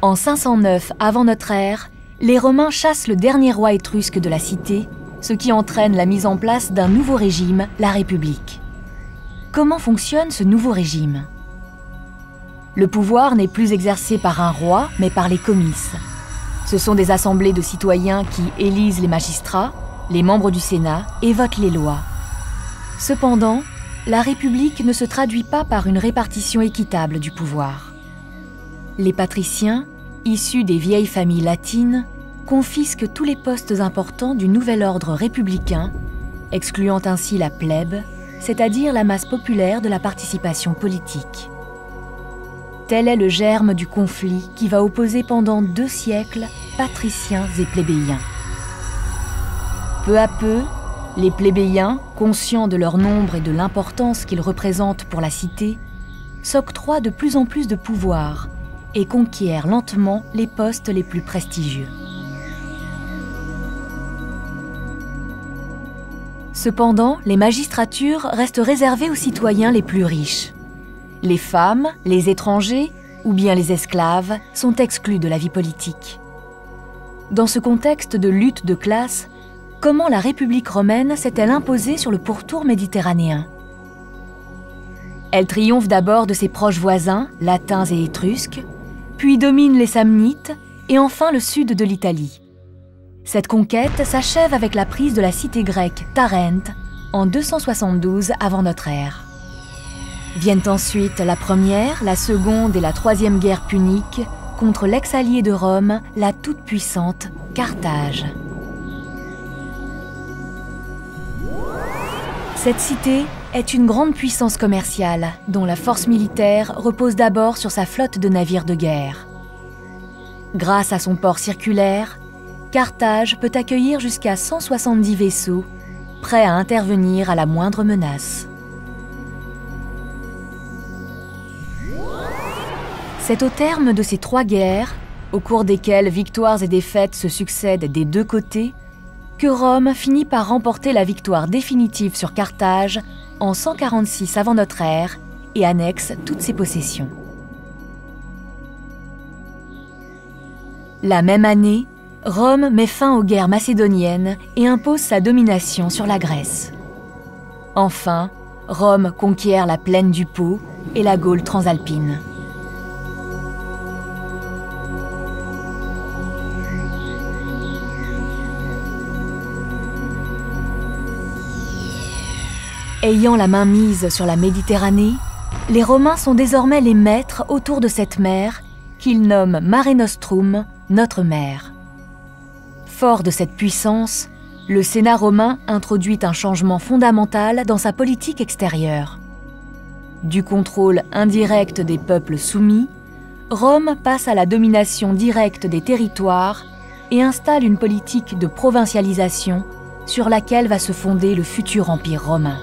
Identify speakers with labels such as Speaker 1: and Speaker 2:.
Speaker 1: En 509 avant notre ère, les Romains chassent le dernier roi étrusque de la cité, ce qui entraîne la mise en place d'un nouveau régime, la République. Comment fonctionne ce nouveau régime? Le pouvoir n'est plus exercé par un roi, mais par les comices. Ce sont des assemblées de citoyens qui élisent les magistrats, les membres du Sénat et votent les lois. Cependant, la République ne se traduit pas par une répartition équitable du pouvoir. Les patriciens, issus des vieilles familles latines, confisquent tous les postes importants du nouvel ordre républicain, excluant ainsi la plèbe, c'est-à-dire la masse populaire de la participation politique. Tel est le germe du conflit qui va opposer pendant 2 siècles patriciens et plébéiens. Peu à peu, les plébéiens, conscients de leur nombre et de l'importance qu'ils représentent pour la cité, s'octroient de plus en plus de pouvoir et conquièrent lentement les postes les plus prestigieux. Cependant, les magistratures restent réservées aux citoyens les plus riches. Les femmes, les étrangers ou bien les esclaves sont exclus de la vie politique. Dans ce contexte de lutte de classe, comment la République romaine s'est-elle imposée sur le pourtour méditerranéen? Elle triomphe d'abord de ses proches voisins, latins et étrusques, puis domine les Samnites et enfin le sud de l'Italie. Cette conquête s'achève avec la prise de la cité grecque Tarente en 272 avant notre ère. Viennent ensuite la première, la seconde et la troisième guerre punique contre l'ex-allié de Rome, la toute-puissante Carthage. Cette cité est une grande puissance commerciale dont la force militaire repose d'abord sur sa flotte de navires de guerre. Grâce à son port circulaire, Carthage peut accueillir jusqu'à 170 vaisseaux, prêts à intervenir à la moindre menace. C'est au terme de ces 3 guerres, au cours desquelles victoires et défaites se succèdent des 2 côtés, que Rome finit par remporter la victoire définitive sur Carthage en 146 avant notre ère et annexe toutes ses possessions. La même année, Rome met fin aux guerres macédoniennes et impose sa domination sur la Grèce. Enfin, Rome conquiert la plaine du Pô et la Gaule transalpine. Ayant la main mise sur la Méditerranée, les Romains sont désormais les maîtres autour de cette mer qu'ils nomment Mare Nostrum, notre mer. Fort de cette puissance, le Sénat romain introduit un changement fondamental dans sa politique extérieure. Du contrôle indirect des peuples soumis, Rome passe à la domination directe des territoires et installe une politique de provincialisation sur laquelle va se fonder le futur empire romain.